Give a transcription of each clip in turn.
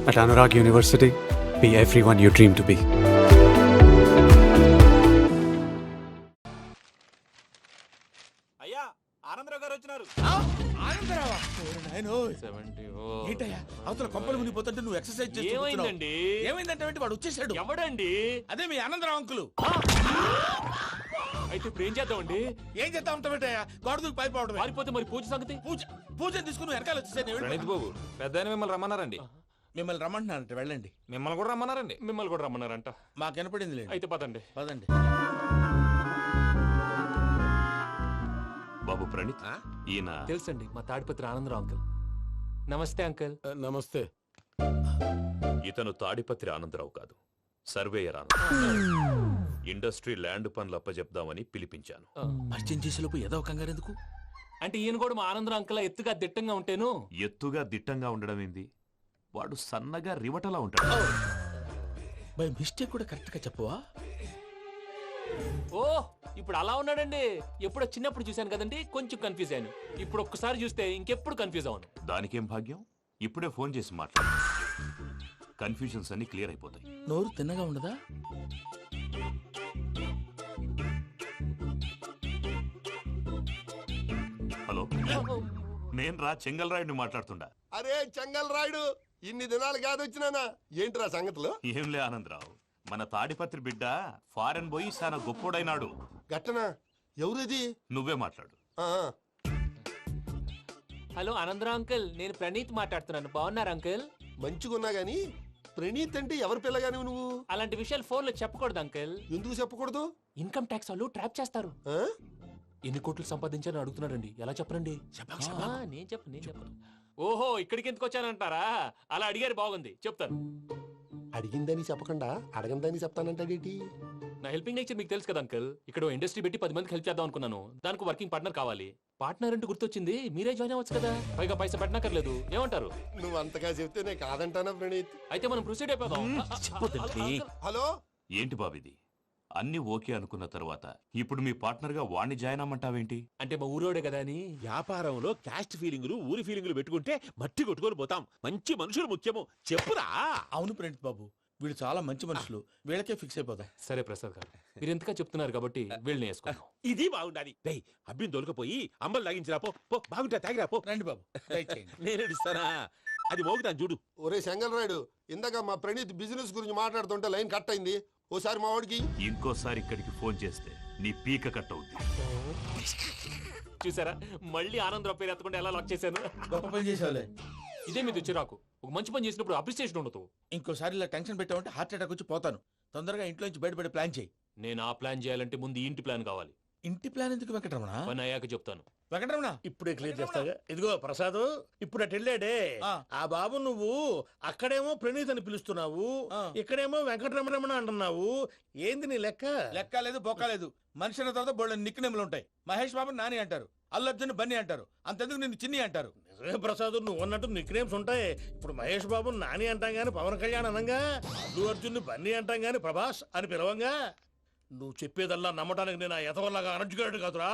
At Anurag University, be everyone you dream to be. అయ్యా ఆనందరావు గారు వచ్చినారు. ఆనందరావా? ఏంటయ్యా అవతల కొంపలు మునిగిపోతుంటే నువ్వు ఎక్సర్సైజ్ చేస్తున్నావు. ఏమైందండి? ఏమైందంటే వాడు వచ్చేసాడు. ఎవడండి? అదే మీ ఆనందరావు అంకులు. అయితే ఇప్పుడు ఏం చేద్దామండి? ఏం చేస్తా ఉంటావేటయ్యా? గోడ దూకి పైపోవడం. పారిపోతే మరి పూజ సంగతి? పూజ తీసుకుని వెనకాల వచ్చేసాను. ప్రణీత్ బాబు పెద్ద మిమ్మల్ని రమ్మన్నారండి. మిమ్మల్ని రమ్మంటున్నానంట, వెళ్ళండి. మిమ్మల్ని కూడా రమ్మన్నారండి. మిమ్మల్ని కూడా రమ్మన్నారంట. మాకు వినపడింది లేదు. అయితే పదండి. పదండి. బాబు ప్రణీత్, ఈయన తెలుసండి, మా తాడిపత్రి ఆనందరావు అంకుల్. నమస్తే అంకుల్. నమస్తే. ఇతను తాడిపత్రి ఆనందరావు కాదు, సర్వేయర్ ఆనందరావు. ఇండస్ట్రీ ల్యాండ్ పనులు అప్పజెప్దామని పిలిపించాను. పరిచయం చేసేలోపు ఏదో కంగారు ఎందుకు? అంటే ఈయన కూడా మా ఆనందరావు అంకుల్ ఎత్తుగా దిట్టంగా ఉంటేను. ఎత్తుగా దిట్టంగా ఉండడం ఏంది? వాడు సన్నగా రివటలా ఉంటాడు. బై మిస్టేక్ కూడా కరెక్ట్ గా చెప్పవా? ఓ ఇప్పుడు అలా ఉన్నాడండి. ఎప్పుడో చిన్నప్పుడు చూశాను కదండి, కొంచెం కన్ఫ్యూజ్ అయ్యాను. ఇప్పుడు ఒక్కసారి చూస్తే ఇంకెప్పుడు కన్ఫ్యూజ్ అవును. దానికేం భాగ్యం, ఇప్పుడే ఫోన్ చేసి మాట్లాడు. కన్ఫ్యూజన్స్ అన్ని క్లియర్ అయిపోతాయి. నోరు తిన్నగా ఉండదా? హలో, నేను చెంగల్ రాయుడిని మాట్లాడుతుండా. అరే చెంగల్ రాయుడు, ఇన్ని దినాలు కాదు వచ్చినానా? ఏంట్రా సంగతులు? ఏంలే ఆనందరావు, మన తాడిపత్రి బిడ్డ ఫారెన్ పోయి చాలా గొప్పోడైనాడు. గట్టనా? ఎవరిది? నువ్వే మాట్లాడు. ఆ, హలో ఆనందరావు అంకుల్, నేను ప్రణీత్ మాట్లాడుతున్నాను. బాగున్నారు అంకుల్? మంచిగున్నా గాని ప్రణీత్ అంటే ఎవరి పిల్లగాని నువ్వు? అలాంటి విషయాలు ఫోన్ లో చెప్పకూడదు అంకుల్. ఎందుకు చెప్పకూడదు? ఇన్కమ్ ట్యాక్స్ వాళ్ళు ట్రాప్ చేస్తారు. ఆ? ఎన్ని కోట్లు సంపాదించాలని అడుగుతున్నారండి. ఎలా చెప్పరండి? నేను చెప్పను. ఓహో, ఇక్కడికి ఎందుకు వచ్చానంటారా? అలా అడిగారు, బాగుంది, చెప్తాను. అడిగిందని చెప్పకుండా అడగందని చెప్తానంటాడేటి? నా హెల్పింగ్ నేచర్ మీకు తెలుసు కదా అంకుల్. ఇక్కడ ఇండస్ట్రీ పెట్టి 10 మందికి హెల్ప్ చేద్దాం అనుకున్నాను. దానికి వర్కింగ్ పార్ట్నర్ కావాలి. పార్ట్నర్ అంటే గుర్తొచ్చింది, మీరే జాయిన్ అవ్వచ్చు కదా. పైగా పైసా పెట్టనక్కర్లేదు. ఏమంటారు? నువ్వు అంతగా చెప్తే నేను కాదంటానా ప్రణీత్? అయితే మనం ప్రొసీడ్ అయిపోదాం. హలో, ఏంటి బాబిది? అన్ని ఓకే అనుకున్న తర్వాత ఇప్పుడు మీ పార్ట్నర్ గా వాణ్ణి జాయిన్ అమ్మంటావేంటి? అంటే మా ఊరోడే కదా అని. వ్యాపారంలో క్యాస్ట్ ఫీలింగులు, ఊరి ఫీలింగులు పెట్టుకుంటే మట్టి కొట్టుకొని పోతాం. మంచి మనుషులు ముఖ్యము. చెప్పురా. అవును ప్రణీత్ బాబు, వీళ్ళు చాలా మంచి మనుషులు. వీళ్ళకే ఫిక్స్ అయిపోదాం. సరే ప్రసాద్ గారు, మీరు ఎంతగా చెప్తున్నారు కాబట్టి వీళ్ళని వేసుకుందాం. ఇది బాగుండాలి. డై అబ్బిని దొలకపోయి అంబలు లాగించిరా పో. పో బాగుంటా, తాగిరా పో. రండి బాబు, దయచేయండి. నేను ఇస్తానా? అది మోగుతాను చూడు. ఒరే చెంగల్ రాయుడు, ఇందాక మా ప్రణీత్ బిజినెస్ గురించి మాట్లాడుతుంటే లైన్ కట్ అయింది. ఓసారి మా వాడికి ఇంకోసారి ఇక్కడికి ఫోన్ చేస్తే నీ పీక కట్ అవుద్ది. చూసారా, మళ్ళీ ఆనందరావు పేరు ఎత్తకుండా ఎలా లాక్ చేశాను. గొప్ప పని చేసేవాళ్ళే. ఇదే మీద చిరాకు. ఒక మంచి పని చేసినప్పుడు అప్రిసియేషన్ ఉండదు. ఇంకోసారి ఇలా టెన్షన్ పెట్టామంటే హార్ట్ అటాక్ వచ్చి పోతాను. తొందరగా ఇంట్లో నుంచి బయటపడే ప్లాన్ చేయి. నేను ఆ ప్లాన్ చేయాలంటే ముందు ఈ ఇంటి ప్లాన్ కావాలి. ఇంటి ప్లాన్ ఎందుకు వెంకటరమణ? పని అయ్యాక చెప్తాను. వెంకటరమణ ఇప్పుడే క్లియర్ చేస్తాగా. ఇదిగో ప్రసాద్, ఇప్పుడు అటు వెళ్ళాడే ఆ బాబు, నువ్వు అక్కడేమో ప్రణీత్ అని పిలుస్తున్నావు, ఇక్కడేమో వెంకటరమణ అంటున్నావు. ఏంది నీ లెక్క? లెక్క లేదు, బొక్క లేదు. మనిషి అన్న తర్వాత బోళ్ళ నిక్నెములు ఉంటాయి. మహేష్ బాబు నాని అంటారు, అల్లు అర్జున్ బన్నీ అంటారు, అంతెందుకు నిన్ను చిన్ని అంటారు. నిజమే ప్రసాద్, నువ్వు అన్నట్టు నిక్ నేమ్స్ ఉంటాయి. ఇప్పుడు మహేష్ బాబు నాని అంటాం గాని పవన్ కళ్యాణ్ అనంగా, అల్లు అర్జున్ బన్నీ అంటాం గాని ప్రభాస్ అని పిలవంగా. నువ్వు చెప్పేదల్లా నమ్మటానికి నేను ఎతవల్లాగా అనర్జుకేటెడ్ కాదురా.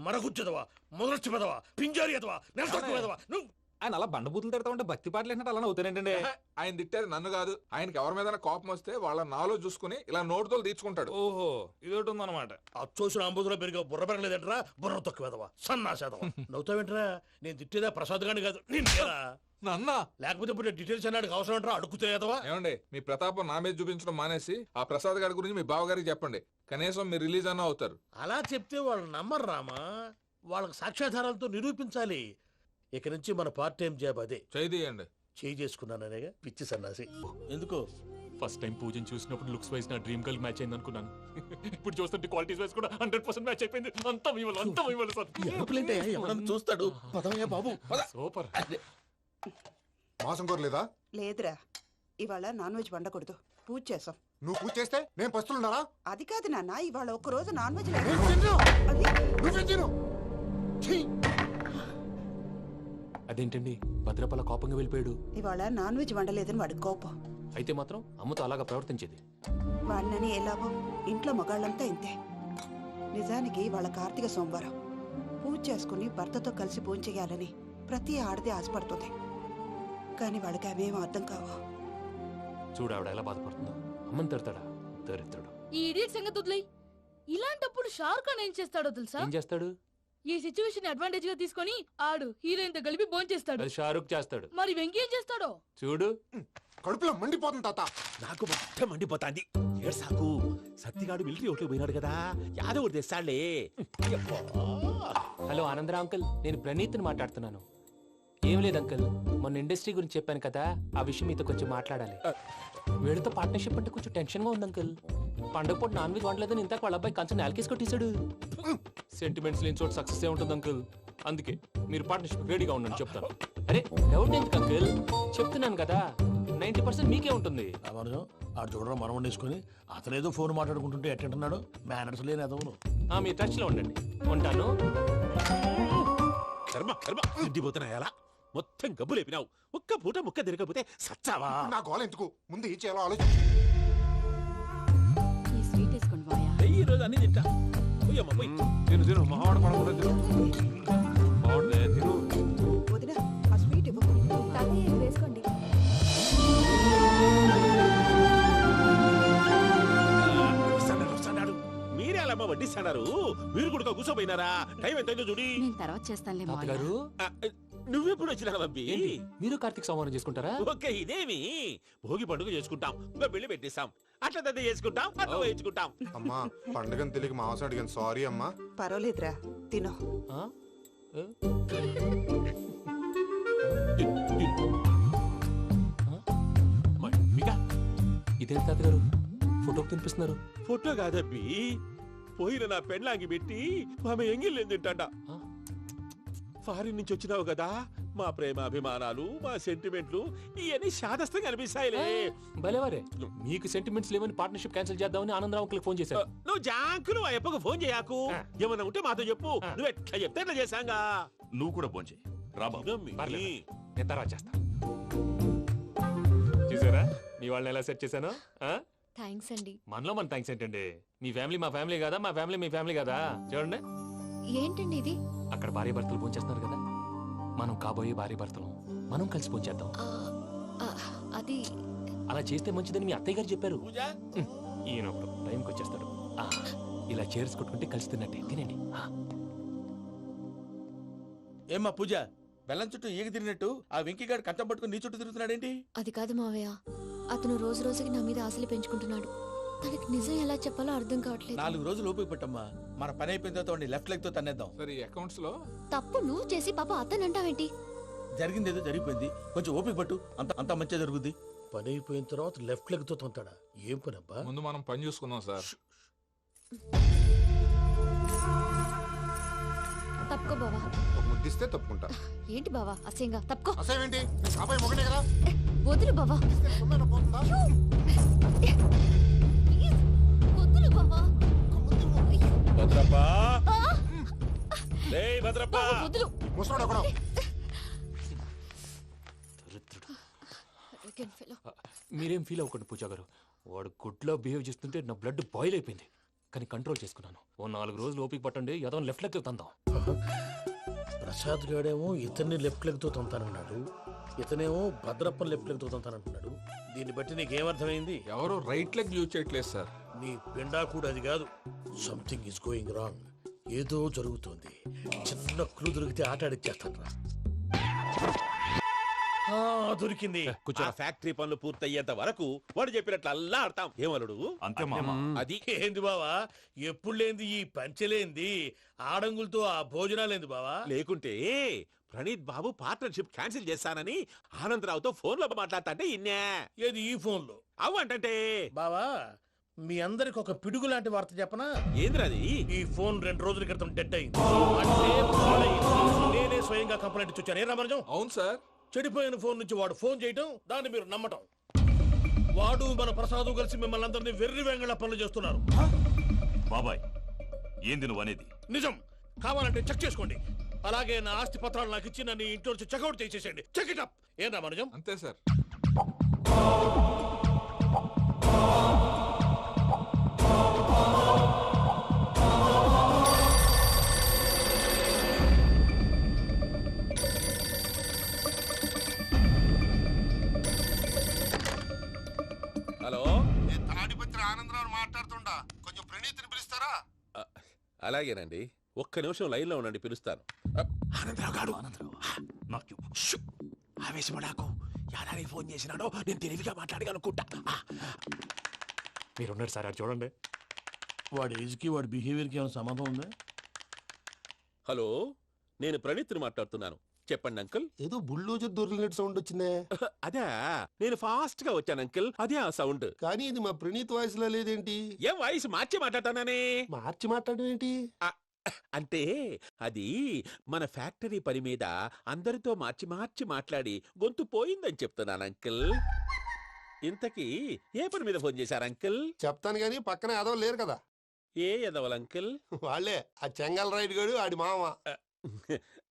మరగుచ్చదవా, మొదలచ్చి పెదవా, పింజారి ఎదవా, నెలసొక్కుదవా నువ్వు. ఆయన అలా బండబూతులు తిడతా ఉంటే భక్తి పాటలు ఏంటంటే అలా అవుతానంటే. ఆయన తిట్టేది నన్ను కాదు, ఆయనకి ఎవరి మీద కోపం వస్తే వాళ్ళ నాలో చూసుకుని ఇలా నోటుతో తీర్చుకుంటాడు. ఓహో, ఇదొకటి ఉందన్నమాట. అచ్చోసిన అంబుధులో పెరిగా బుర్ర పెరగలేదంటరా, బుర్ర తొక్కువేదవా, సన్నాసేదవా. నవ్వుతావేంట్రా? నేను తిట్టేదా ప్రసాద్ గాని కాదు, నిన్నేరా. నన్నా లేకపోతే ఇప్పుడు డీటెయిల్స్ అన్నాడు అవసరం అంటారా? అడుగుతాయేదవా? ఏమండి, మీ ప్రతాపం నా మీద చూపించడం మానేసి ఆ ప్రసాద్ గారి గురించి మీ బావగారికి చెప్పండి. కనీసం మీరు రిలీజ్ అన్న అవుతారు. అలా చెప్తే వాళ్ళు నమ్మరు రామా. వాళ్ళకి సాక్ష్యాధారాలతో నిరూపించాలి. ఇక నుంచి మన పార్ట్ టైం జాబ్ అదే. చేయండి. చేయి చేసుకున్నాననేగా పిచ్చి సన్నాసి. ఎందుకు? ఫస్ట్ టైం పూజను చూసినప్పుడు లుక్స్ వైజ్ నా డ్రీమ్ గర్ల్ మ్యాచ్ అయింది అనుకున్నాను. ఇప్పుడు చూస్తుంటే క్వాలిటీస్ వైజ్ కూడా 100% మ్యాచ్ అయిపోయింది. అంతా మీ వల్ల సార్. ఎవడన్నా చూస్తాడు. పదవయ్యా బాబు, పద. సూపర్. మాసం కోరలేదా? లేదురా, ఇవాళ నాన్ వెజ్ వండకూడదు. పూజ చేసాం. నువ్వు పూజ చేస్తే నేను పస్తులున్నారా? అది కాదు నాన్న, ఇవాళ ఒక్క రోజు నాన్ వెజ్ అదేంటండి భద్రపల కోపంగా వెళ్ళిపోయాడు? ఇవాళ నాన్ వెజ్ వండలేదని వాడి కోపం. అయితే మాత్రం అమ్మతో అలాగా ప్రవర్తించేది. వాడినని ఎలాగో ఇంట్లో మగాళ్ళంతా ఇంతే. నిజానికి వాళ్ళ కార్తీక సోమవారం పూజ చేసుకుని భర్తతో కలిసి పూజ చేయాలని ప్రతి ఆడది ఆశపడుతుంది. కానీ వాళ్ళకి అవేమో అర్థం కావు. చూడు ఆవిడ ఎలా బాధపడుతుందో. అమ్మని తడతాడా? దరిద్రుడు. ఈ ఇడియట్ సంగతి వదిలేయ్. ఇలాంటప్పుడు షారుఖ్ ఖాన్ ఏం చేస్తాడో తెలుసా? ఏం చేస్తాడు? ఈ సిచ్యువేషన్ అడ్వాంటేజ్ గా తీసుకొని ఆడు హీరోయిన్ తో కలిపి బోన్ చేస్తాడు. అది షారుఖ్ చేస్తాడు. మరి వెంకీ ఏం చేస్తాడో చూడు. కడుపులో మండిపోతుంది తాత. నాకు మొత్తం మండిపోతాంది. ఏడు సాకు సత్తిగాడు మిలిటరీ ఓట్లు పోయినాడు కదా, యాదవ్ ఒకటి తెస్తాడులే. హలో ఆనందరా అంకుల్, నేను ప్రణీత్ని మాట్లాడుతున్నాను. ఏం లేదు అంకుల్, మొన్న ఇండస్ట్రీ గురించి చెప్పాను కదా, ఆ విషయం మీతో కొంచెం మాట్లాడాలి. వీళ్ళతో పార్ట్నర్షిప్ అంటే కొంచెం టెన్షన్ గా ఉంది అంకుల్. పండగ పూట నాన్ వెజ్ వండలేదని ఇంతకు వాళ్ళ అబ్బాయి కంచెం నేలకేసి కొట్టేశాడు. సెంటిమెంట్స్ లేని చోట సక్సెస్ ఏ ఉంటుంది అంకుల్. అందుకే మీరు పార్ట్నర్షిప్ రెడీగా ఉండండి చెప్తాను. అరే డౌట్ ఎందుకు అంకుల్, చెప్తున్నాను కదా 90% మీకే ఉంటుంది. రామానుజం ఆడు చూడడం మనం వండేసుకుని అతనేదో ఫోన్ మాట్లాడుకుంటుంటే ఎట్టంటున్నాడు. మేనర్స్ లేని అదవును. మీ టచ్ లో ఉండండి. ఉంటాను. కర్మ కర్మ తిండిపోతున్నాయలా మొత్తం గబ్బు లేపినావు. ఒక్క పూట ముక్క తిరగకపోతే సచ్చావా? నా గోల ఎందుకు, ముందు ఈ చేయాలో ఆలోచించు. ఈ స్వీట్ వేసుకోండి బాయా. ఈ రోజు అన్ని తింటా. పోయమ్మ పోయి. తిను తిను మహావాడ పడకుండా తిను. బాగుండే తిను. వదిన ఆ స్వీట్ ఇవ్వు. వేసుకోండి. వస్తాడు. మీరే అలా వడ్డిస్తాడారు. మీరు కూడా కూర్చోపోయినారా? టైం ఎంతైందో చూడి. నేను తర్వాత చేస్తానులే తాతగారు నువ్వెప్పుడు వచ్చినా అబ్బి? ఏంటి మీరు కార్తీక్ సంహారం చేసుకుంటారా? ఓకే ఇదేమి భోగి పండుగ చేసుకుంటాం, ఇంకా పెళ్లి పెట్టేస్తాం, అట్లా దద్ద చేసుకుంటాం, అట్లా వేయించుకుంటాం. అమ్మా పండుగని తెలియక మాంసం అడిగాను, సారీ అమ్మా. పర్వాలేదురా, తినో. ఆ? ఏ? మీకా ఇదేంటి తాతగారు ఫోటోకి తినిపిస్తున్నారు? ఫోటో కాదబ్బి, పోయిన నా పెళ్ళాంగి పెట్టి ఆమె ఎంగిల్లేం తింటాడ. ఫారిన్ నుంచి వచ్చినావు కదా, మా ప్రేమ అభిమానాలు, మా సెంటిమెంట్లు ఇవన్నీ శాదస్తంగా అనిపిస్తాయిలే. భలేవారే, మీకు సెంటిమెంట్స్ లేవని పార్ట్నర్షిప్ క్యాన్సిల్ చేద్దామని ఆనందరావు అంకుల్ ఫోన్ చేశారు. నువ్వు జాంకులు ఆ అప్పకు ఫోన్ చేయకు. ఏమన్నా ఉంటే మాతో చెప్పు. నువ్వు ఎట్లా చెప్తే ఎట్లా చేశాంగా. నువ్వు కూడా భోంచేయి రా బాబు. పర్లేదు, నేను తర్వాత చేస్తా. చూసారా మీ వాళ్ళని ఎలా సెట్ చేశాను? థ్యాంక్స్ అండి. మనలో మన థ్యాంక్స్ ఏంటండి? మీ ఫ్యామిలీ మా ఫ్యామిలీ కదా, మా ఫ్యామిలీ మీ ఫ్యామిలీ కదా. చూడండి ఏంటండి ఇది? అక్కడ భార్య భర్తలు ఫోన్ చేస్తున్నారు కదా, మనం కాబోయే భార్య భర్తలు మనం కలిసి ఫోన్ చేద్దాం. అది అలా చేస్తే మంచిదని మీ అత్తయ్య గారు చెప్పారు. పూజ ఈయన ఒకడు టైంకి వచ్చేస్తాడు. ఇలా చేర్స్ కొట్టుకుంటే కలిసి తిన్నట్టే. తినండి. ఏమ్మా పూజ, బెల్లం చుట్టూ ఈగ తిరిగినట్టు ఆ వెంకీగాడు కంచం పట్టుకుని నీ చుట్టూ తిరుగుతున్నాడేంటి? అది కాదు మావయ్య, అతను రోజు రోజుకి నా మీద ఆశలు పెంచుకుంటున్నాడు. తనకి నిజం ఎలా చెప్పాలో అర్థం కావట్లేదు. 4 రోజులు ఓపిక పట్టమ్మా, మన పని అయిపోయిన తర్వాత లెఫ్ట్ లెగ్ తో తన్నేద్దాం. సరే అకౌంట్స్ లో తప్పు నువ్వు చేసి పాప అతను అంటావేంటి? జరిగింది ఏదో జరిగిపోయింది, కొంచెం ఓపిక పట్టు, అంత మంచిగా జరుగుద్ది. పని అయిపోయిన తర్వాత లెఫ్ట్ లెగ్ తో తొంతాడా? ఏం పని అబ్బా? ముందు మనం పని చూసుకుందాం సార్. తప్పుకో బావా. ఒక ముద్దిస్తే తప్పుకుంటా. ఏంటి బావా అసహ్యంగా? తప్పుకో. అసేమేంటి, కాపాయి మొగనే కదా. వదులు బావా. ఇస్తే సొమ్మేనా పోతుందా? ప్లీజ్, వదులు బావా. భద్రప్పా, లేయ్ భద్రప్పా. బావా, వదులు. ముసలోడు ఎక్కడో. Arrogant fellow. మీరేం ఫీల్ అవ్వకండి పూజా గారు. వాడు గుడ్లో బిహేవ్ చేస్తుంటే నా బ్లడ్ బాయిల్ అయిపోయింది, కానీ కంట్రోల్ చేసుకున్నాను. ఓ 4 రోజులు ఓపిక పట్టండి, ఏదో లెఫ్ట్ లెగ్ తందాం. ప్రసాద్ గాడేమో ఇతన్ని లెఫ్ట్ లెగ్ తో తొంతానన్నాడు, ఇతనేమో భద్రప్పని లెఫ్ట్ లెగ్ తో తొంతానంటున్నాడు. దీన్ని బట్టి నీకేమర్థమైంది? ఎవరు రైట్ లెగ్ యూజ్ చేయట్లేదు సార్. నీ పిండా కూడా అది కాదు. Something is going wrong. ఏదో జరుగుతోంది. చిన్న క్లూ దొరికితే ఆట ఆడిచ్చేస్తాను రా. దొరికింది. ఆ ఫ్యాక్టరీ పనులు పూర్తయ్యేంత వరకు వాడు చెప్పినట్లు అల్లా ఆడతాం. ఏమలుడు? అంతే మామ. అది ఏంది బావా, ఎప్పుడు లేంది ఈ పంచలేంది, ఆడంగులతో ఆ భోజనాలేంది బావా? లేకుంటే ప్రణీత్ బాబు పార్ట్నర్షిప్ క్యాన్సిల్ చేస్తానని ఆనందరావుతో ఫోన్ లో మాట్లాడతా అంటే ఇన్నే. ఏది ఈ ఫోన్ లో? అవ్వంటే బావా, మీ అందరికి ఒక పిడుగు లాంటి వార్త చెప్పనా? ఏంద్రది? ఈ ఫోన్ 2 రోజుల క్రితం డెడ్ అయింది. అంటే పాడైంది. నేనే స్వయంగా కంప్లైంట్ ఇచ్చి వచ్చాను. ఏ రామరాజం? అవును సార్. చెడిపోయిన ఫోన్ నుంచి వాడు ఫోన్ చేయటం, దాన్ని మీరు నమ్మటం. వాడు మన ప్రసాదు కలిసి మిమ్మల్ని అందరినీ వెర్రి వెంగళ పనులు చేస్తున్నారు. బాబాయ్ ఏంది నువ్వు అనేది? నిజం. కావాలంటే చెక్ చేసుకోండి. అలాగే నా ఆస్తి పత్రాలు నాకు ఇచ్చి నన్ను ఇంట్లో నుంచి చెక్అౌట్ చేసేసండి. Check it up. ఏం రామరాజం? అంతే సార్. రాత్రి ఆనందరావు మాట్లాడుతుండా కొంచెం ప్రణీతిని పిలుస్తారా? అలాగేనండి, ఒక్క నిమిషం లైన్ లో ఉండండి, పిలుస్తాను. ఆనందరావు గాడు ఆవేశపడాకు. యాదానికి ఫోన్ చేసినాడో నేను తెలివిగా మాట్లాడగలనుకుంటా. మీరున్నారు సార్, అది చూడండి. వాడి ఏజ్కి వాడి బిహేవియర్కి ఏమైనా సంబంధం ఉందా? హలో, నేను ప్రణీత్ని మాట్లాడుతున్నాను. చెప్పండి అంకుల్. ఏదో బుల్డోజర్ దొరికినట్టు సౌండ్ వచ్చిందే. అదే, నేను ఫాస్ట్ గా వచ్చాను అంకుల్, అదే ఆ సౌండ్. కానీ ఇది మా ప్రణీత్ వాయిస్ లో లేదేంటి? ఏం వాయిస్ మార్చి మాట్లాడతానని? మార్చి మాట్లాడడం ఏంటి? అంటే అది మన ఫ్యాక్టరీ పని మీద అందరితో మార్చి మార్చి మాట్లాడి గొంతు పోయిందని చెప్తున్నాను అంకుల్. ఇంతకీ ఏ పని మీద ఫోన్ చేశారు అంకుల్? చెప్తాను గానీ పక్కన ఏదో లేరు కదా. ఏ ఎదవల్ అంకుల్? వాళ్ళే ఆ చెంగల్ రైడ్ గడు ఆడి మామ.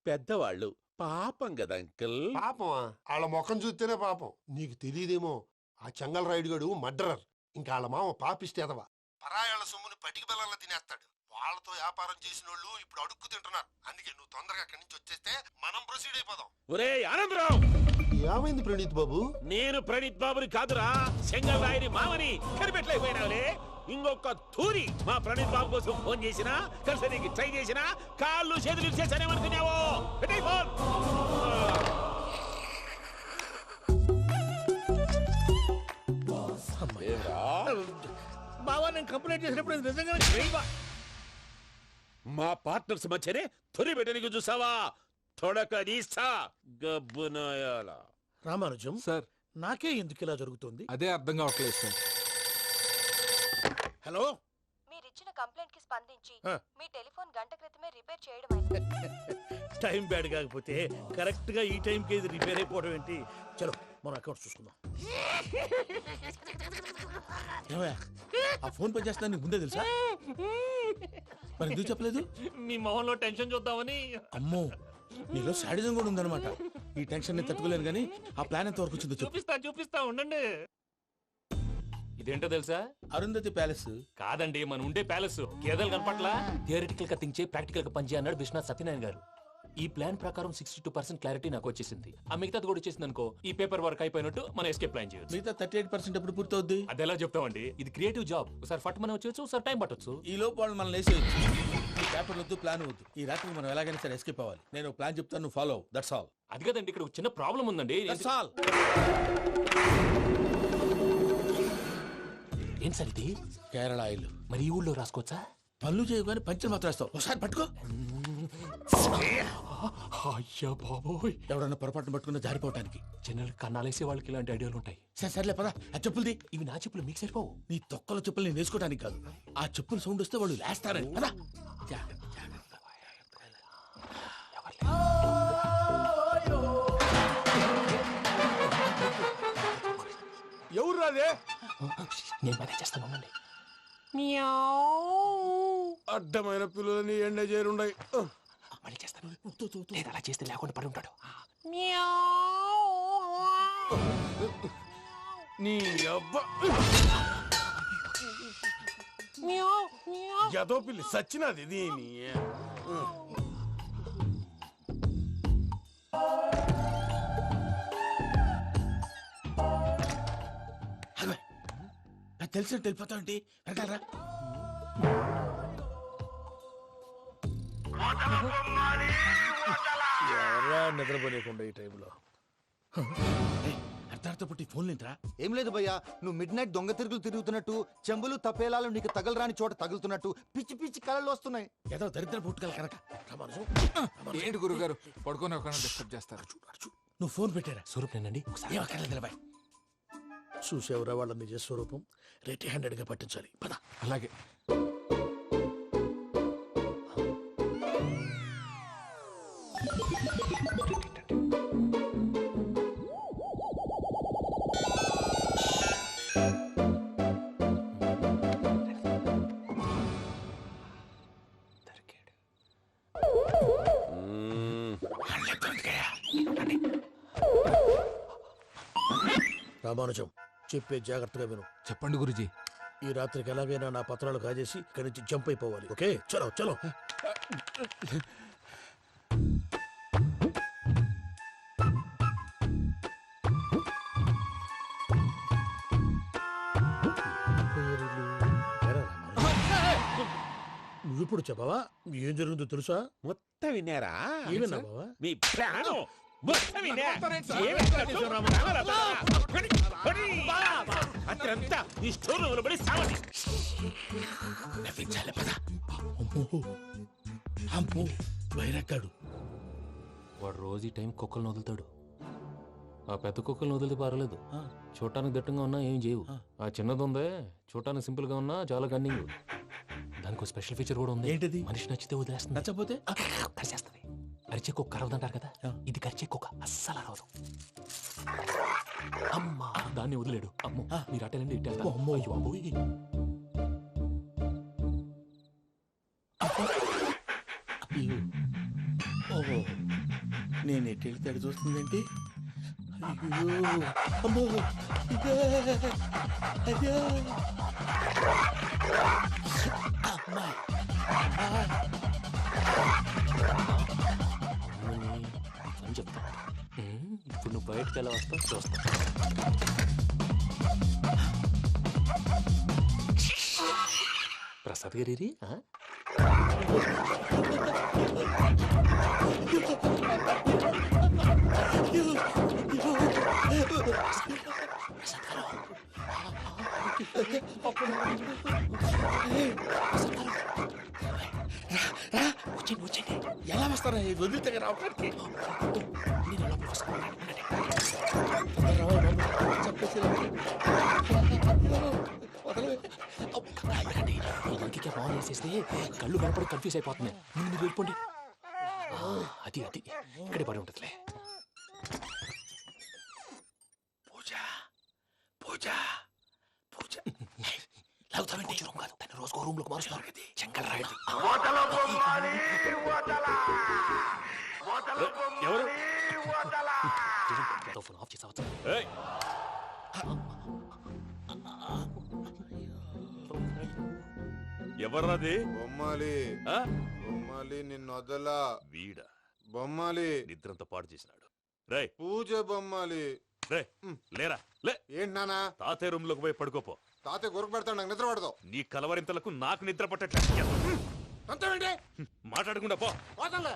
పెద్దవాళ్ళు, పాపం కదా అంకుల్. పాపమా? వాళ్ళ ముఖం చూస్తేనే పాపం. నీకు తెలియదేమో, ఆ చెంగల్ రైడ్ గడు మర్డరర్. ఇంకా వాళ్ళ మామ పాపిష్టి ఎదవ. పరాయాళ్ళ సొమ్ముని పటికి బెల్లంలో తినేస్తాడు. వాళ్ళతో వ్యాపారం చేసిన వాళ్ళు ఇప్పుడు అడుక్కు తింటున్నారు. అందుకే నువ్వు తొందరగా అక్కడి నుంచి వచ్చేస్తే మనం ప్రొసీడ్ అయిపోదాం. ఒరే ఆనందరావు! ఏమైంది ప్రణీత్ బాబు? నేను ప్రణీత్ బాబుని కాదురా, సెంగల్ రాయని మామని. కనిపెట్టలేకపోయినావులే. ఇంకొక తూరి మా ప్రణీత్ బాబు కోసం ఫోన్ చేసినా, కలిసి నీకు ట్రై చేసినా, కాళ్ళు చేతులు చేశానేమనుకున్నావో. పెట్టేయ్ ఫోన్. బావా, నేను కంప్లైంట్ చేసినప్పుడు ఇది నిజంగానే చేయవా? మా పార్ట్నర్స్ మధ్యనే తొలి పెట్టడానికి చూసావా? తొడక నీస్తా గబ్బునాయాల. రామానుజం సార్, నాకే ఎందుకు ఇలా జరుగుతుంది? అదే అర్థం కావట్లేదు సార్. హలో, మీరిచ్చిన కంప్లైంట్ కి స్పందించి ఆ. మీ టెలిఫోన్ గంట క్రితమే రిపేర్ చేయడం టైం బ్యాడ్ కాకపోతే కరెక్ట్ గా ఈ టైంకి ఇది రిపేర్ అయిపోవడం ఏంటి? చలో మన అకౌంట్ చూసుకుందాం. ఏమయ్యా, ఆ ఫోన్ పని చేస్తున్నా నీకు ముందే తెలుసా? మరి ఎందుకు చెప్పలేదు? మీ మొహంలో టెన్షన్ చూద్దామని. అమ్మో, నీలో శాడిజం కూడా ఉందన్నమాట. ఈ టెన్షన్ నేను తట్టుకోలేను కానీ ఆ ప్లాన్ ఎంత వరకు వచ్చిందో చెప్పు. చూపిస్తా ఉండండి. ఇదేంటో తెలుసా? అరుంధతి ప్యాలెస్ కాదండి, మన ఉండే ప్యాలెస్. గేదెలు కనపట్లా? థియరిటికల్ గా థింక్ చేయి, ప్రాక్టికల్ గా పనిచేయి అన్నాడు విశ్వనాథ్ సత్యనారాయణ గారు. ఈ ప్లాన్ ప్రకారం 62% క్లారిటీ నాకు వచ్చేసింది. ఆ మిగతాది కూడా వచ్చేసింది అనుకో, ఈ పేపర్ వర్క్ అయిపోయినట్టు మనం ఎస్కేప్ ప్లాన్ చేయొచ్చు. మిగతా 38% ఎప్పుడు పూర్తవుద్ది? అది ఎలా చెప్తామండి? ఇది క్రియేటివ్ జాబ్. ఒకసారి ఫట్ మనం వచ్చేచ్చు, ఒకసారి టైం పట్టొచ్చు. ఈ లోపు వాళ్ళు మనం లేసేయచ్చు. ఈ పేపర్ వద్దు, ప్లాన్ వద్దు. ఈ రాత్రికి మనం ఎలాగైనా సరే ఎస్కేప్ అవ్వాలి. నేను ప్లాన్ చెప్తాను, నువ్వు ఫాలో. That's all. అది కదండి, ఇక్కడ ఒక చిన్న ప్రాబ్లం ఉందండి. That's all. ఏం సార్ ఇది? కేరళ ఆయిల్. మరి ఈ ఊళ్ళో రాసుకోవచ్చా? పనులు చేయగానే పంచర్ మాత్రం వేస్తావు. ఒకసారి పట్టుకో. అయ్యా బాబోయ్, ఎవడన్నా పొరపాటున పట్టుకున్న జారిపోవటానికి. జనరల్ కన్నాలేసే వాళ్ళకి ఇలాంటి ఐడియాలు ఉంటాయి. సర్లే పదా, ఆ చెప్పులది. ఇవి నా చెప్పులు, మీకు సరిపోవు. నీ తొక్కల చెప్పులు నేను వేసుకోవడానికి కాదు, ఆ చెప్పులు సౌండ్ వస్తే వాళ్ళు లేస్తారని. పదా. ఎవరు రాదే? నేను మేనేజ్ చేస్తాను, ఉండండి. అడ్డమైన పిల్లలని ఎండ చేరుండయి. మళ్ళీ చేస్తాను. లేదు, అలా చేస్తే లేకుండా పడి ఉంటాడు. నీ అబ్బా ఎదో పిల్లి సచ్చినది దీని. నాకు తెలిసినట్టు వెళ్ళిపోతావు ఏంటి? వెనకాలరా. ఎవరా నిద్రపోలేకుండా ఈ టైంలో? అర్ధార్థ పుట్టి ఫోన్ లేంట్రా? ఏం లేదు భయ్యా, నువ్వు మిడ్ నైట్ దొంగ తిరుగులు తిరుగుతున్నట్టు, చెంబులు తపేలాలు నీకు తగలరాని చోట తగులుతున్నట్టు పిచ్చి పిచ్చి కళలు వస్తున్నాయి. ఏదో దరిద్ర పుట్టుకల కనుక. ఏంటి గురుగారు పడుకొని ఒక డిస్టర్బ్ చేస్తారు? నువ్వు ఫోన్ పెట్టారా? స్వరూపేనండి. ఏమక్కర్లేదు. చూసేవరా వాళ్ళ నిజ స్వరూపం. రెట్టి హ్యాండెడ్ గా పట్టించాలి. పద. అలాగే. రామానుజం, చెప్పే జాగ్రత్తగా విను. చెప్పండి గురుజీ. ఈ రాత్రికి ఎలాగైనా నా పత్రాలు కాజేసి ఇక్కడి నుంచి జంప్ అయిపోవాలి. ఓకే, చలో చలో. పేర్లు నువ్వు ఇప్పుడు చెప్పవా ఏం జరుగుతుందో తెలుసా? మొత్తం విన్నారా? ఏమన్నా బావా? మీ ప్రాణం మొత్తం విన్నా. అత్రంతా ఈ స్టోర్ రూమ్ లో పడి సావండి. నవ్వించాలి పద. అమ్మో అమ్మో బైరక్కాడు. వాడు రోజు ఈ టైం కుక్కలను వదులుతాడు. ఆ పెద్ద కుక్కలను వదిలితే పర్లేదు, చూడటానికి దట్టంగా ఉన్నా ఏం చేయవు. ఆ చిన్నది ఉందే చూడటానికి సింపుల్ గా ఉన్నా చాలా కన్నింగ్. దానికి ఒక స్పెషల్ ఫీచర్ కూడా ఉంది. ఏంటిది? మనిషి నచ్చితే వదిలేస్తుంది, నచ్చపోతే కరిచేస్తుంది. అరిచే కుక్క అరవదంటారు కదా, ఇది కరిచే కుక్క అస్సలు అరవదు. అమ్మా దాన్ని వదిలేడు. అమ్మో మీరు అటెండి ఇట్టే. అమ్మో. అయ్యో అబ్బోయ్. ఓహో నేను ఎటు వెళ్తే అటు చూస్తుందేంటి? అయ్యో అమ్మో ఇదే. అయ్యో అమ్మా అని చెప్తా. ఇప్పుడు నువ్వు బయటకు ఎలా వస్తావు చూస్తా. ప్రసాద్ గారి వచ్చండి వచ్చండి. ఎలా వస్తారా వదిలితే రావడానికి? నేను లోపలికి వస్తాను. ఇంకే బాగా వేసేస్తే కళ్ళు కనపడి కన్ఫ్యూజ్ అయిపోతున్నాయి. ముందు మీరు వెళ్ళిపోండి. అది అది ఇక్కడే పడి ఉంటుందిలే. పూజ పూజ పూజ లాగుతామంటే రూమ్ కాదు, తను రోజుకో రూమ్ లోకి మారుస్తున్నారు కదా. చెంగల్ రాయడు. ఎవరు? ఫోన్ ఆఫ్ చేసావచ్చు. ఎవర్రాది? బొమ్మాలి ఆ? బొమ్మాలి నిన్ను వదలా. వీడ బొమ్మాలి నిద్రంతా పాడు చేసినాడు. రే పూజ బొమ్మాలి. రే లేరా లే. ఏంటి నానా? తాతయ్య రూమ్ లోకి పోయి పడుకోపో. తాతయ్య గురకు పెడతాడు, నాకు నిద్ర పడతావు. నీ కలవరింతలకు నాకు నిద్ర పట్టట్లేదు. అంతేంటి? మాట్లాడకుండా పో. పోతాలే.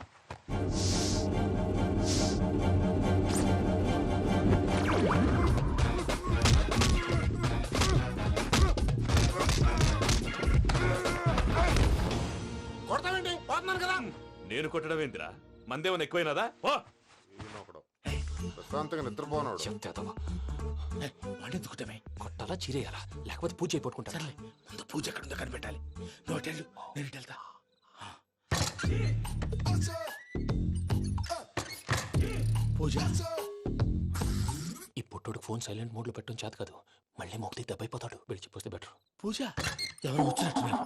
కొడతావేంటి? పోతున్నాను కదా. నేను కొట్టడం ఏంటిరా? మందేమన్నా ఎక్కువైనదా? ఓ ప్రశాంతంగా నిద్రపోనాడు. చెప్తావా వాడెందుకుంటామే? కొట్టాలా చీరేయాలా లేకపోతే పూజ అయిపోట్టుకుంటా. సర్లే ముందు పూజ ఎక్కడుందో కనిపెట్టాలి. నువ్వు అటు వెళ్ళు, నేను ఇటు వెళ్తా. పూజ ఈ పుట్టోడు ఫోన్ సైలెంట్ మోడ్ లో పెట్టడం చేత కాదు. మళ్ళీ మొక్కి దెబ్బైపోతాడు. విడిచిపోతే బెటర్. పూజ ఎవరు వచ్చినట్టున్నారు?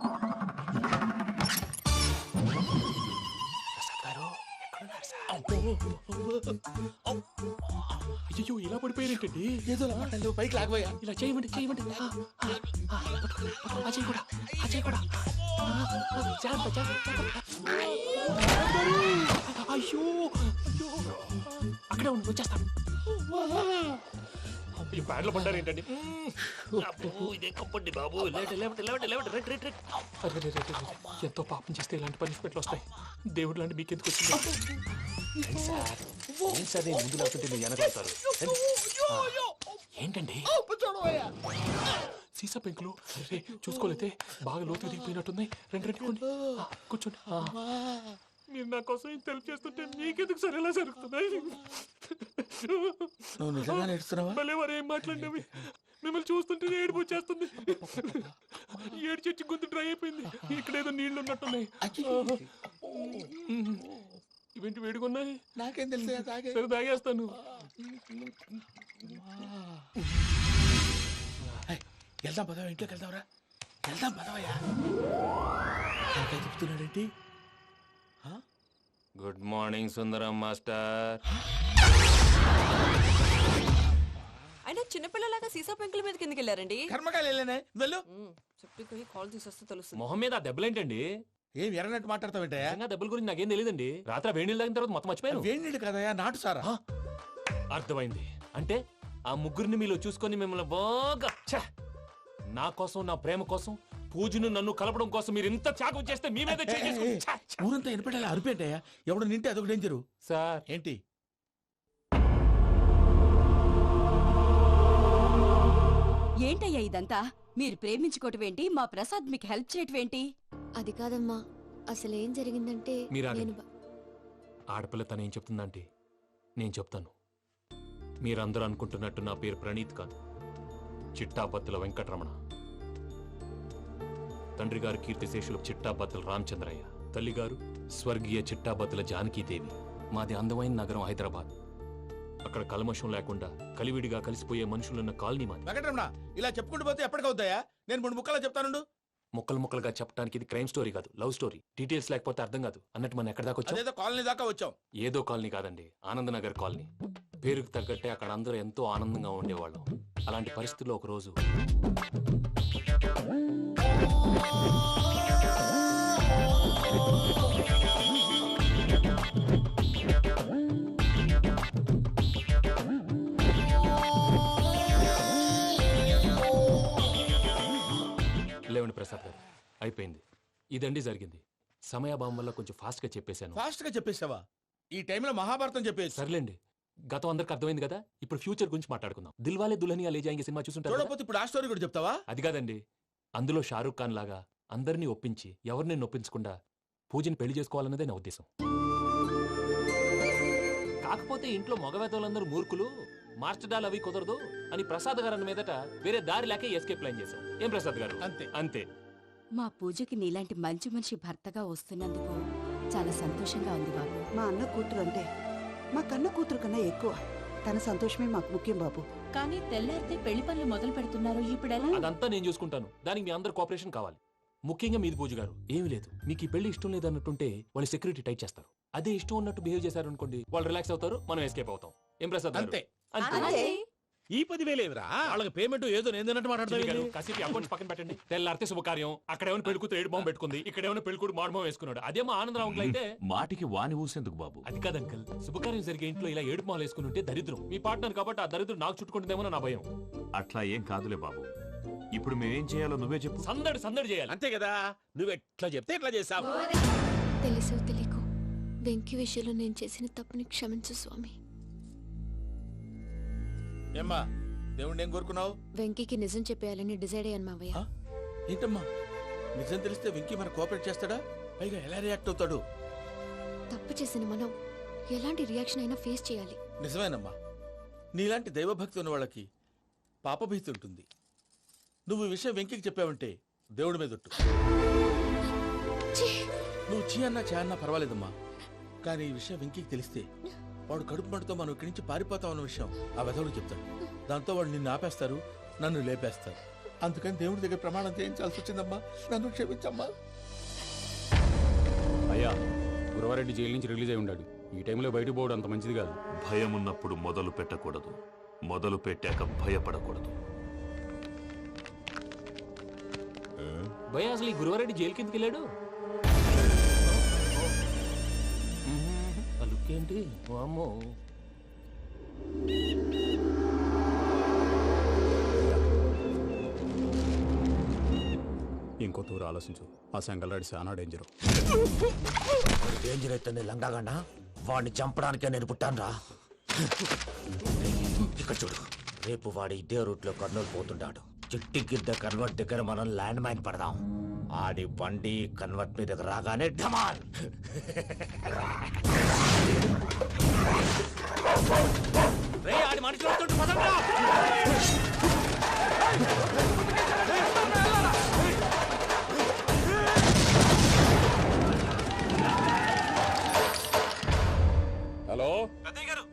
ప్రసాద్ గారు ఎక్కడున్నారు సార్? అయ్యో ఇలా పడిపోయారేంటండి? ఏదో మాటలు పైకి లాగబోయా. ఇలా చేయమండి చేయమండి. అజయ్ కూడా అజయ్ కూడా. జాగ్రత్త, జాగ్రత్త. అయ్యో అయ్యో అక్కడే ఉండి వచ్చేస్తాను. ఈ బ్యాడ్లో పడ్డారు ఏంటండి? ఇదే కప్పండి బాబు. ఎంతో పాపం చేస్తే ఇలాంటి పనిష్మెంట్లు వస్తాయి. దేవుడు లాంటి మీకెందుకు వచ్చింది? సార్ ముందు లేకుంటే మీరు వెనకాడతారు. ఏంటండి సీసా పెంకులు? అరే చూసుకోలేతే బాగా లోతు దిగిపోయినట్టున్నాయి. రెండు రెండు కూర్చోండి. మీరు నా కోసం ఇంత హెల్ప్ చేస్తుంటే మీకెందుకు సరే ఎలా జరుగుతున్నాయి? నువ్వు నిజంగా నేర్చుతున్నావా? మళ్ళీ వారు ఏం మాట్లాడినవి? మిమ్మల్ని చూస్తుంటే ఏడుపు వచ్చేస్తుంది. ఏడు చెట్టు గొంతు డ్రై అయిపోయింది. ఇక్కడ ఏదో నీళ్లు ఉన్నట్టున్నాయి. ఇవేంటి వేడుకున్నాయి? నాకేం తెలుసు. సరే తాగేస్తాను. వెళ్దాం పదవా, ఇంట్లోకి వెళ్దాంరా. వెళ్దాం పదవయ్యా. నాకే చెప్తున్నాడేంటి? గుడ్ మార్నింగ్ సుందరం మాస్టర్. అయినా చిన్నపిల్లలాగా సీసా పెంకుల మీద కిందకి వెళ్ళారండి. కర్మకాయలు వెళ్ళానే వెళ్ళు. చెప్పి కాల్ తీసేస్తే తెలుస్తుంది. మొహం మీద ఆ దెబ్బలేంటండి? ఏం ఎర్రనట్టు మాట్లాడతావేంటయ్యా? దెబ్బల గురించి నాకేం తెలియదండి. రాత్రి వేడి నీళ్ళు తాగిన తర్వాత మొత్తం మర్చిపోయాను. వేడి నీళ్ళు కదయ్యా, నాటు సారా. అర్థమైంది. అంటే ఆ ముగ్గురిని మీలో చూసుకొని మిమ్మల్ని బాగా నా కోసం నా ప్రేమ కోసం పూజను నన్ను కలపడం కోసం మీరు ఇంత త్యాగం చేస్తే మీ మీద చేయి చేసుకుని- ఛ! ఊరంతా వినపడేలా అరిపేంటయ్యా ఎవడు నింటే అదొక డేంజరు సార్ ఏంటి ఏంటయ్యా ఇదంతా మీరు ప్రేమించుకోవటం ఏంటి మా ప్రసాద్ మీకు హెల్ప్ చేయటం ఏంటి అది కాదమ్మా అసలు ఏం జరిగిందంటే మీరు నేను ఆగండి. ఆడపిల్ల తనేం చెప్తుందంటే నేను చెప్తాను మీరందరూ అనుకుంటున్నట్టు నా పేరు ప్రణీత్ కాదు, చిట్టాబత్తుల వెంకటరమణ. తండ్రి గారు కీర్తిశేషులు చిట్టాబత్తుల రామచంద్రయ్య, తల్లిగారు స్వర్గీయ చిట్టాబత్తుల జానకీదేవి. మాది అందమైన నగరం హైదరాబాద్. అక్కడ కల్మషం లేకుండా కలివిడిగా కలిసిపోయే మనుషులున్న కాలనీ మాది. వెంకటరమణ ఇలా చెప్పుకుంటూ పోతే ఎప్పటికవుతాయా నేను 3 ముక్కలా చెప్తానుండు ముక్కలు ముక్కలుగా చెప్పడానికి ఇది క్రైమ్ స్టోరీ కాదు, లవ్ స్టోరీ. డీటెయిల్స్ లేకపోతే అర్థం కాదు. అన్నట్టు మనం ఎక్కడ దాకా వచ్చాం? అదేదో కాలనీ దాకా వచ్చాం. ఏదో కాలనీ కాదండి, ఆనందనగర్ కాలనీ. పేరుకు తగ్గట్టే అక్కడ అందరూ ఎంతో ఆనందంగా ఉండేవాళ్ళం. అలాంటి పరిస్థితుల్లో ఒక రోజు లేవండి ప్రసాద్ గారు, అయిపోయింది. ఇదండి జరిగింది. సమయాభావం వల్ల కొంచెం ఫాస్ట్ గా చెప్పేశాను. ఫాస్ట్ గా చెప్పేసావా? ఈ టైంలో మహాభారతం చెప్పేసి సర్లేండి, గతం అందరికి అర్థమైంది కదా. ఇప్పుడు ఫ్యూచర్ గురించి మాట్లాడుకుందాం. దిల్వాలే దుల్హనియా లే జాయేంగే సినిమా చూసుంటారు కదా? చూడకపోతే ఇప్పుడు ఆ స్టోరీ కూడా చెప్తావా? అది కాదండి, అందులో షారూఖ్ ఖాన్ లాగా అందరినీ ఒప్పించి ఎవరిని నొప్పించకుండా పూజని పెళ్లి చేసుకోవాలన్నదే నా ఉద్దేశం. కాకపోతే ఇంట్లో మగవేతలందరూ మూర్ఖులు, మార్చడాలు అవి కుదరదు అని ప్రసాద్ గారు అన్న మీదట వేరే దారి లేక ఎస్కేప్ ప్లాన్ చేశాం. ఏం ప్రసాద్ గారు? అంతే అంతే. మా పూజకి నీలాంటి మంచి మనిషి భర్తగా వస్తున్నందుకు చాలా సంతోషంగా ఉంది బాబు. మా అన్న కూతురు అంటే మా కన్న కూతురు కన్నా ఎక్కువ. తన సంతోషమే మాకు ముఖ్యం బాబు. కానీ తెల్లారితే పెళ్లి పనులు మొదలు పెడుతున్నారు, ఇప్పుడెలా? అదంతా నేను చూసుకుంటాను. దానికి మీ అందరు కోఆపరేషన్ కావాలి. ముఖ్యంగా మీది పూజ గారు. ఏమీ లేదు, మీకు ఈ పెళ్లి ఇష్టం లేదన్నట్టుంటే వాళ్ళు సెక్యూరిటీ టైట్ చేస్తారు. అదే ఇష్టం ఉన్నట్టు బిహేవ్ చేశారు అనుకోండి, వాళ్ళు రిలాక్స్ అవుతారు, మనం ఎస్కేప్ అవుతాం. ఏం ప్రసాద్ గారు? అంతే. అంతే. ఈ 10,000 ఏమిరా? వాళ్ళకి పేమెంట్ ఏదో నేను తిన్నట్టు చిన్ని గారు, మాట్లాడతాను. కాసేపు అకౌంట్స్ పక్కన పెట్టండి. తెల్లారితే శుభకార్యం. అక్కడ ఏమైనా పెళ్లికూతురు ఏడు బాంబు పెట్టుకుంది, ఇక్కడ ఏమైనా పెళ్లికూడు మాడు బాంబు వేసుకున్నాడు. అదేమో ఆనందరావు అంకుల్ అయితే మాటికి వాని ఊసేందుకు బాబు? అది కాదు అంకుల్, శుభకార్యం జరిగే ఇంట్లో ఇలా ఏడు మాలు వేసుకుని ఉంటే దరిద్రం. మీ పార్ట్నర్ కాబట్టి ఆ దరిద్రం నాకు చుట్టుకుంటుందేమో నా భయం. అట్లా ఏం కాదులే బాబు. ఇప్పుడు మేమేం చేయాలో నువ్వే చెప్పు. సందడి సందడి చేయాలి. అంతే కదా, నువ్వు ఎట్లా చెప్తే ఎట్లా చేస్తావు. తెలుసో తెలియకో వెంకీ విషయంలో నేను చేసిన తప్పుని క్షమించు స్వామి. ఏమ్మా దేవుణ్ణి ఏం కోరుకున్నావు? వెంకీకి నిజం చెప్పేయాలని డిసైడ్ అయ్యాను మావయ్య. ఏంటమ్మా నిజం తెలిస్తే వెంకీ మన కోఆపరేట్ చేస్తాడా? పైగా ఎలా రియాక్ట్ అవుతాడు? తప్పు చేసిన మనం ఎలాంటి రియాక్షన్ అయినా ఫేస్ చేయాలి. నిజమేనమ్మా, నీలాంటి దైవభక్తి ఉన్న వాళ్ళకి పాపభీతి ఉంటుంది. నువ్వు ఈ విషయం వెంకీకి చెప్పావంటే దేవుడి మీద ఒట్టు. నువ్వు చీ అన్నా చే అన్నా పర్వాలేదమ్మా, కానీ ఈ విషయం వెంకీకి తెలిస్తే వాడు కడుపు మంటతో మనం ఇక్కడి నుంచి పారిపోతామన్న విషయం ఆ వెధవుడు చెప్తాడు. దాంతో వాడు నిన్ను ఆపేస్తారు, నన్ను లేపేస్తారు. అందుకని దేవుడి దగ్గర ప్రమాణం చేయించాల్సి వచ్చిందమ్మా, నన్ను క్షమించమ్మా. అయ్యా, గురవారెడ్డి జైలు నుంచి రిలీజ్ అయి ఉన్నాడు. ఈ టైంలో బయటకు పోవడం అంత మంచిది కాదు. భయం ఉన్నప్పుడు మొదలు పెట్టకూడదు, మొదలు పెట్టాక భయపడకూడదు. భయ అసలు ఈ గురువారెడ్డి జైలు కిందకి వెళ్ళాడు. ఆ లుక్ ఏంటి? అమ్మో. ఇంకో తూరు ఆలోచించు. ఆ సంగల్రాడి చాలా డేంజరు. డేంజర్ అయితే లంగాగండ వాడిని చంపడానికే నేను పుట్టానురా. ఇక్కడ చూడు, రేపు వాడు ఇదే రూట్ లో కర్నూలు పోతుంటాడు. చిట్టి గిద్ద కన్వర్ట్ దగ్గర మనం ల్యాండ్ మైన్ పడదాం. ఆడి బండి కన్వర్ట్ మీద రాగానే ఢమాల్. ఆడి మనుషులు వస్తుంటే పదండ్రా. హలో పెద్దయ్య గారు,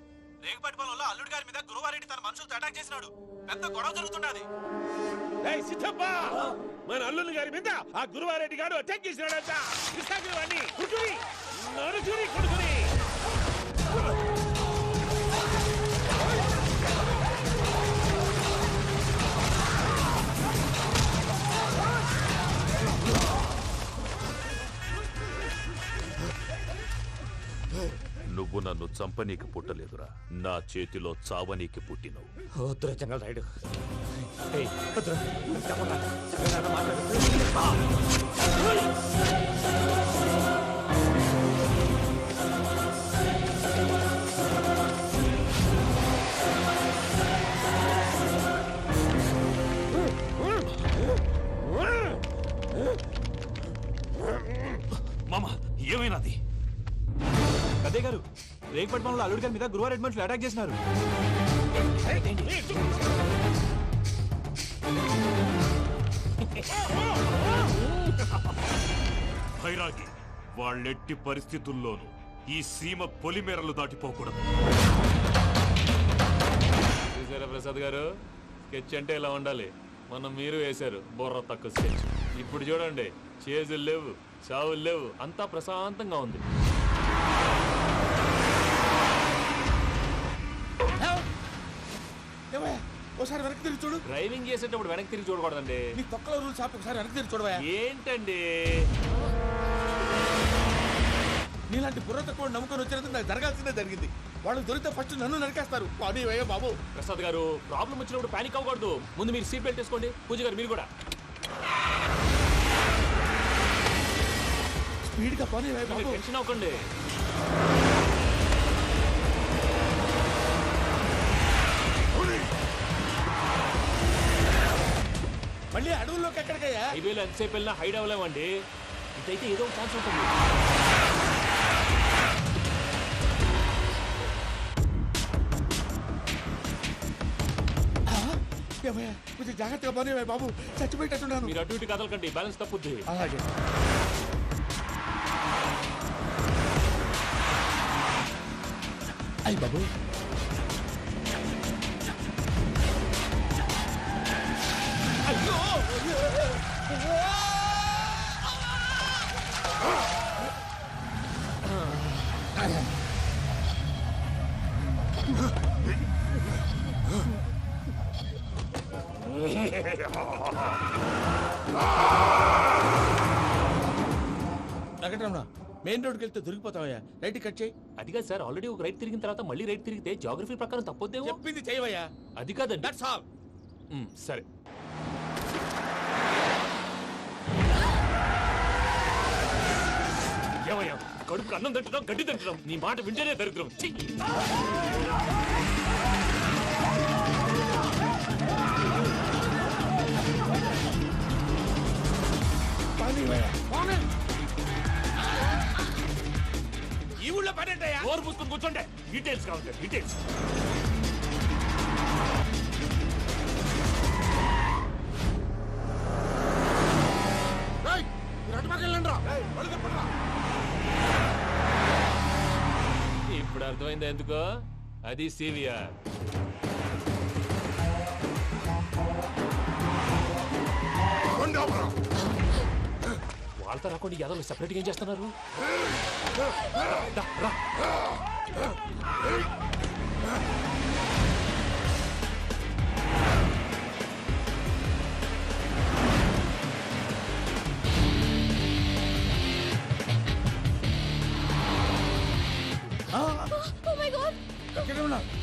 రేగుపాటి పొలంలో అల్లుడి గారి మీద గురువారెడ్డి తన మనుషులతో అటాక్ చేసినాడు. పెద్ద గొడవ జరుగుతున్నది. ఏయ్ సిద్ధప్ప, మన అల్లుని గారి మీద ఆ గురువారెడ్డి గారు అటాక్ చేసినాడంట. కృష్ణాగిరి కుడుకుని నడుచుని కొడుకుని. నువ్వు నన్ను చంపనీకి పుట్టలేదురా, నా చేతిలో చావనీకి పుట్టినవు. వద్దురా జంగల్ రైడ్. మామ ఏమైనాది? అదే గారు, రేగపట్నంలో అల్లుడి గారి మీద గురువారెడ్డి మనుషులు అటాక్ చేసినారు. భైరాగి, వాళ్ళెట్టి పరిస్థితుల్లోనూ ఈ సీమ పొలిమేరలు దాటిపోకూడదు. చూసారా ప్రసాద్ గారు, స్కెచ్ అంటే ఇలా ఉండాలి. మనం మీరు వేశారు బుర్ర తక్కువ స్కెచ్. ఇప్పుడు చూడండి, చేజులు లేవు, చావులు లేవు, అంతా ప్రశాంతంగా ఉంది. ఒకసారి వెనక్కి తిరిగి చూడు. డ్రైవింగ్ చేసేటప్పుడు వెనక్కి తిరిగి చూడకూడదండి. నీ తొక్కలో రూల్స్ ఆపి ఒకసారి వెనక్కి తిరిగి చూడవా. ఏంటండి నీలాంటి బుర్ర తక్కువ నమ్ముకొని వచ్చినందుకు నాకు జరగాల్సిందే జరిగింది. వాళ్ళు దొరికితే ఫస్ట్ నన్ను నరికేస్తారు. అది వయ్యా బాబు. ప్రసాద్ గారు, ప్రాబ్లం వచ్చినప్పుడు పానిక్ అవ్వకూడదు. ముందు మీరు సీట్ బెల్ట్ వేసుకోండి. పూజ గారు మీరు కూడా స్పీడ్గా పని టెన్షన్ అవ్వకండి. మళ్ళీ అడవుల్లోకి ఎక్కడికయ్యా? హైవేలో ఎంతసేపు వెళ్ళినా హైడ్ అవ్వలేమండి. ఇదైతే ఏదో ఒక ఛాన్స్ ఉంటుంది. కొంచెం జాగ్రత్తగా పని బాబు, చచ్చిపోయేటట్టున్నాను. మీరు అటు ఇటు కదలకండి, బ్యాలెన్స్ తప్పుద్ది. అలాగే. అయ్యి బాబు, అయ్యో వెంకటరమణ, మెయిన్ రోడ్కి వెళ్తే దొరికిపోతావయ్యా. రైట్ కట్ చేయి. అది కాదు సార్, ఆల్రెడీ ఒక రైట్ తిరిగిన తర్వాత మళ్ళీ రైట్ తిరిగితే జాగ్రఫీ ప్రకారం తప్పొద్దేమో. చెప్పింది చేయవయ్యా. అది కాదండి. That's all. సరే. ఏమయ్యా, కడుపుకు అన్నం తింటున్నాం, గడ్డి తింటున్నాం. నీ మాట వింటేనే దరిద్రం. ఈ ఊళ్ళో పని ఏంటయ్యా? ఓరు పుస్తకం కూర్చోండి. డీటెయిల్స్ కావాలి, డీటెయిల్స్. ఇప్పుడు అర్థమైంది ఎందుకో. అది సివిఆర్. వాళ్ళతో రాకుండా యాదవ్ సెపరేట్గా ఏం చేస్తున్నారు?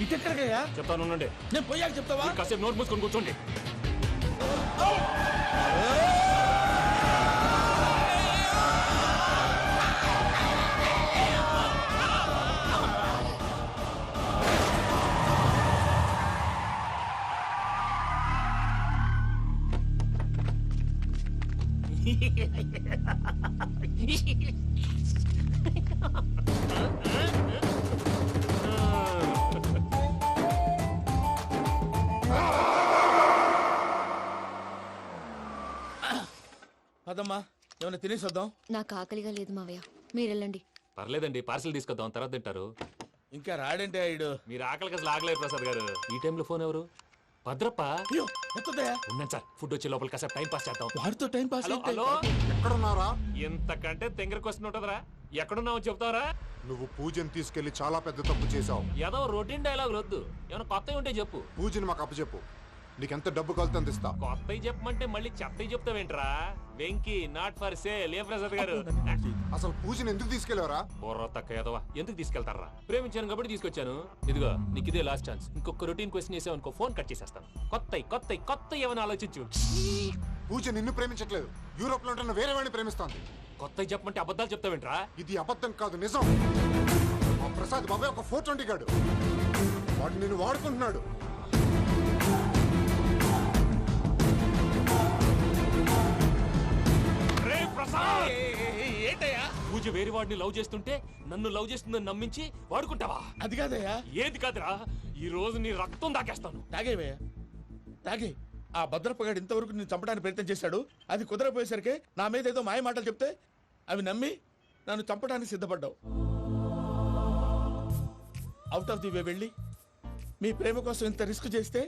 ఇటెక్కడికయ్యా? చెప్తాను ఉండండి. నేను పోయాక చెప్తావా? కాసేపు నోట్ మూసుకొని కూర్చోండి. అదమ్మా, ఏమైనా తినేసి వద్దాం. నాకు ఆకలిగా లేదు మావయ్య, మీరు వెళ్ళండి. పర్లేదండి, పార్సిల్ తీసుకొద్దాం, తర్వాత తింటారు. ఇంకా రాడంటే ఐడు. మీరు ఆకలికి అసలు ఆగలేరు ప్రసాద్ గారు. ఈ టైంలో ఫోన్ ఎవరు? భద్రప్ప. ఉన్నాను సార్, ఫుడ్ వచ్చే లోపల కాసేపు టైం పాస్ చేద్దాం. వాడితో టైం పాస్. హలో, ఎక్కడున్నారా? ఇంతకంటే తెంగర క్వశ్చన్ ఉంటుందిరా. ఎక్కడున్నావు చెప్తావరా? నువ్వు పూజని తీసుకెళ్లి చాలా పెద్ద తప్పు చేశావు. ఏదో రొటీన్ డైలాగ్ వద్దు, ఏమైనా కొత్తవి ఉంటే చెప్పు. పూజని మాకు అప్పచెప్పు. నీకెంత డబ్బు కలితే అంత ఇస్తా. కొత్తవి చెప్పమంటే మళ్ళీ చెత్తవి చెప్తావేంట్రా? Venky not for sale. ఏ ప్రసాద్ గారు అసలు పూజని ఎందుకు తీసుకెళ్లేవరా? బుర్ర తక్క ఏదవా, ఎందుకు తీసుకెళ్తారా? ప్రేమించాను కాబట్టి తీసుకొచ్చాను. ఇదిగో నీకు ఇదే లాస్ట్ ఛాన్స్. ఇంకొక రొటీన్ క్వశ్చన్ చేసావు అనుకో, ఫోన్ కట్ చేసేస్తాను. కొత్త ఏమైనా ఆలోచించు. పూజ నిన్ను ప్రేమించట్లేదు, యూరోప్ లో ఉంటున్న వేరే వాడిని ప్రేమిస్తోంది. కొత్తవి చెప్పమంటే అబద్ధాలు చెప్తావేంట్రా? ఇది అబద్ధం కాదు, నిజం. మా ప్రసాద్ బాబాయ్ ఒక 420 గాడు, వాడు నిన్ను వాడుకుంటున్నాడు. ఏంటయ్యా? పూజ వేరే వాడిని లవ్ చేస్తుంటే నన్ను లవ్ చేస్తుందని నమ్మించి వాడుకుంటావా? అది కాదయ్యా. ఏది కాదురా, ఈ రోజు నీ రక్తం దాకేస్తాను. తాగేవయ్యా, తాగే. ఆ భద్రపగాడు ఇంతవరకు నేను చంపడానికి ప్రయత్నం చేశాడు. అది కుదరపోయేసరికి నా మీద ఏదో మాయ మాటలు చెప్తే అవి నమ్మి నన్ను చంపడానికి సిద్ధపడ్డావు. అవుట్ ఆఫ్ ది వే వెళ్ళి మీ ప్రేమ కోసం ఇంత రిస్క్ చేస్తే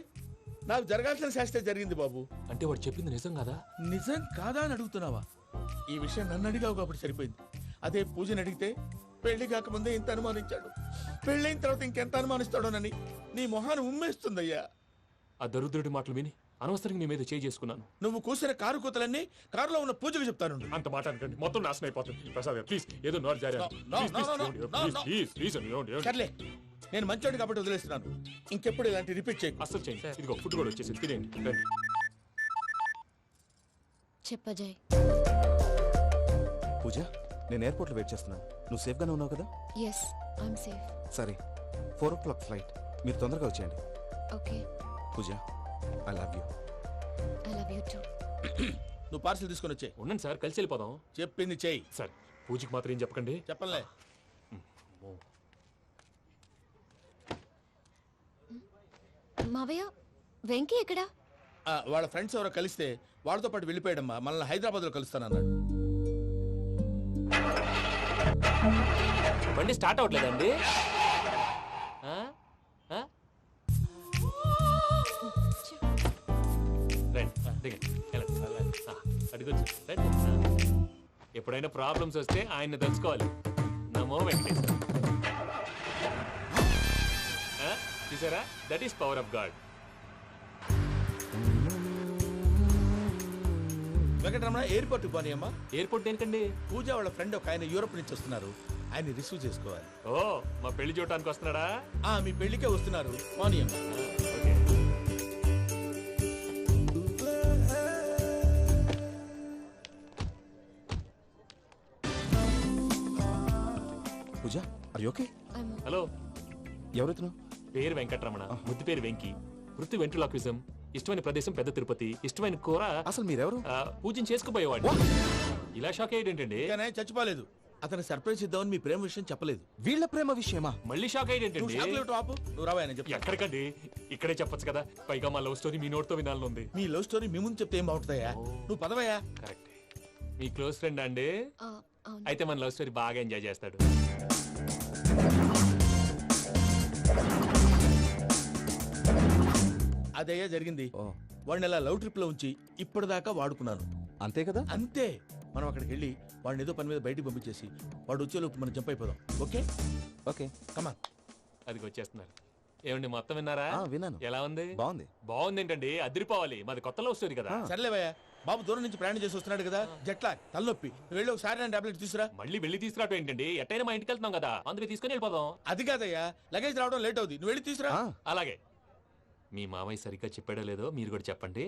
నాకు జరగాల్సిన శాస్త్రే జరిగింది బాబు. అంటే వాడు చెప్పింది నిజం కదా? నిజం కాదా అని అడుగుతున్నావా? ఈ విషయం నన్ను అడిగావు కాబట్టి సరిపోయింది. అదే పూజని అడిగితే పెళ్లి కాకముందే ఇంత అనుమానించాడు, పెళ్ళైన తర్వాత ఇంకెంత అనుమానిస్తాడోనని నీ మొహాన్ని ఉమ్మేస్తుందయ్యా. ఆ దరిద్రుడి మాటలు విని అనవసరంగా మీ మీద చేయి చేసుకున్నాను. నువ్వు కూసిన కారు కూతలన్నీ కారులో ఉన్న పూజకు చెప్తాను. అంత మాట అనకండి, మొత్తం నాశనం అయిపోతుంది. ప్రసాద్ ప్లీజ్, ఏదో నోరు జారీ. సర్లే, నేను మంచోడు కాబట్టి వదిలేస్తున్నాను. ఇంకెప్పుడు ఇలాంటి రిపీట్ చేయకు. అసలు చేయండి. ఇదిగో ఫుడ్ కూడా వచ్చేసి తినేయండి. రండి. చెప్పజాయ్. పూజ, నేను ఎయిర్పోర్ట్లో వెయిట్ చేస్తున్నాను. నువ్వు సేఫ్గానే ఉన్నావు కదా? Yes, I'm safe. సరే, 4 o'clock ఫ్లైట్. మీరు తొందరగా వచ్చేయండి. Okay. Pooja, I love you. I love you too. నువ్వు పార్సల్ తీసుకొని వచ్చే. ఉండండి సార్, కలిసి వెళ్ళిపోదాం. చెప్పింది చెయ్యి. సార్, పూజకి మాత్రం ఏం చెప్పకండి. చెప్పలే. మావయ్య, వెంకీ ఎక్కడా? వాళ్ళ ఫ్రెండ్స్ ఎవరో కలిస్తే వాళ్ళతో పాటు వెళ్ళిపోయాడమ్మా. మనల్ని హైదరాబాద్ లో కలుస్తానన్నాడు. బండి స్టార్ట్ అవ్వట్లేదండి. ఎప్పుడైనా ప్రాబ్లమ్స్ వస్తే ఆయన్ని తెలుసుకోవాలి. నమో వెంకటేశ్వర. చూసారా, that is power of God. Venkataramana, airport పోనీ అమ్మా. ఎయిర్పోర్ట్ దేనికండి? పూజ వాళ్ళ ఫ్రెండ్ ఒక ఆయన యూరోప్ నుంచి వస్తున్నారు, ఆయన రిసీవ్ చేసుకోవాలి. ఓ, మా పెళ్లి చూడటానికి వస్తున్నాడా? మీ పెళ్లికే వస్తున్నారు. పోనీ అమ్మా. పూజ, ఆర్ యు ఓకే? హలో, ఎవరెత్తును? పేరు వెంకటరమణ, ముద్దు పేరు వెంకీ, వృత్తి వెంట్రులాక్విజం, ఇష్టమైన ప్రదేశం పెద్ద తిరుపతి, ఇష్టమైన కూర. అసలు మీరెవరు? పూజను చేసుకుపోయేవాడు. ఇలా షాక్ అయ్యేటండి? చచ్చిపోలేదు. అతను సర్ప్రైజ్ ఇద్దామని మీ ప్రేమ విషయం చెప్పలేదు. వీళ్ళ ప్రేమ విషయమా? మళ్ళీ షాక్ అయ్యేటండి? ఎక్కడికండి? ఇక్కడే చెప్పొచ్చు కదా. పైగా మా లవ్ స్టోరీ మీ నోట్తో వినాలని ఉంది. మీ లవ్ స్టోరీ మీ ముందు చెప్తే ఏం బాగుంటుందయ్యా? నువ్వు పదవయ్యా. కరెక్ట్. మీ క్లోజ్ ఫ్రెండ్ అండి? అయితే మన లవ్ స్టోరీ బాగా ఎంజాయ్ చేస్తాడు. అదయ్యా జరిగింది. వాడిని అలా లవ్ ట్రిప్ లో ఉంచి ఇప్పటిదాకా వాడుకున్నాను. అంతే కదా? అంతే. మనం అక్కడికి వెళ్ళి వాడిని ఏదో పని మీద బయటికి పంపించేసి వాడు వచ్చేలోపు మనం జంప్ అయిపోదాం. ఓకే ఓకే, కమా. అది వచ్చేస్తున్నారు. ఏమండి, మొత్తం విన్నారా? విన్నాను. ఎలా ఉంది? బాగుంది. బాగుంది ఏంటండి, అదిరిపోవాలి. మాది కొత్త లవ్ స్టోరీ కదా. సర్లేవయ్యా, బాబు దూరం నుంచి ప్రయాణం చేసి వస్తున్నాడు కదా, జట్లా తలనొప్పి. వెళ్ళి ఒకసారి నా టాబ్లెట్ తీసుకురా. మళ్ళీ వెళ్ళి తీసుకురావటం ఏంటండి? ఎట్టైనా మా ఇంటికి వెళ్తున్నాం కదా, అందుకే తీసుకుని వెళ్ళిపోదాం. అది కాదయ్యా, లగేజ్ రావడం లేట్ అవుతుంది. నువ్వు వెళ్ళి తీసుకురా. అలాగే. మీ మామయ్య సరిగ్గా చెప్పాడో లేదో మీరు కూడా చెప్పండి.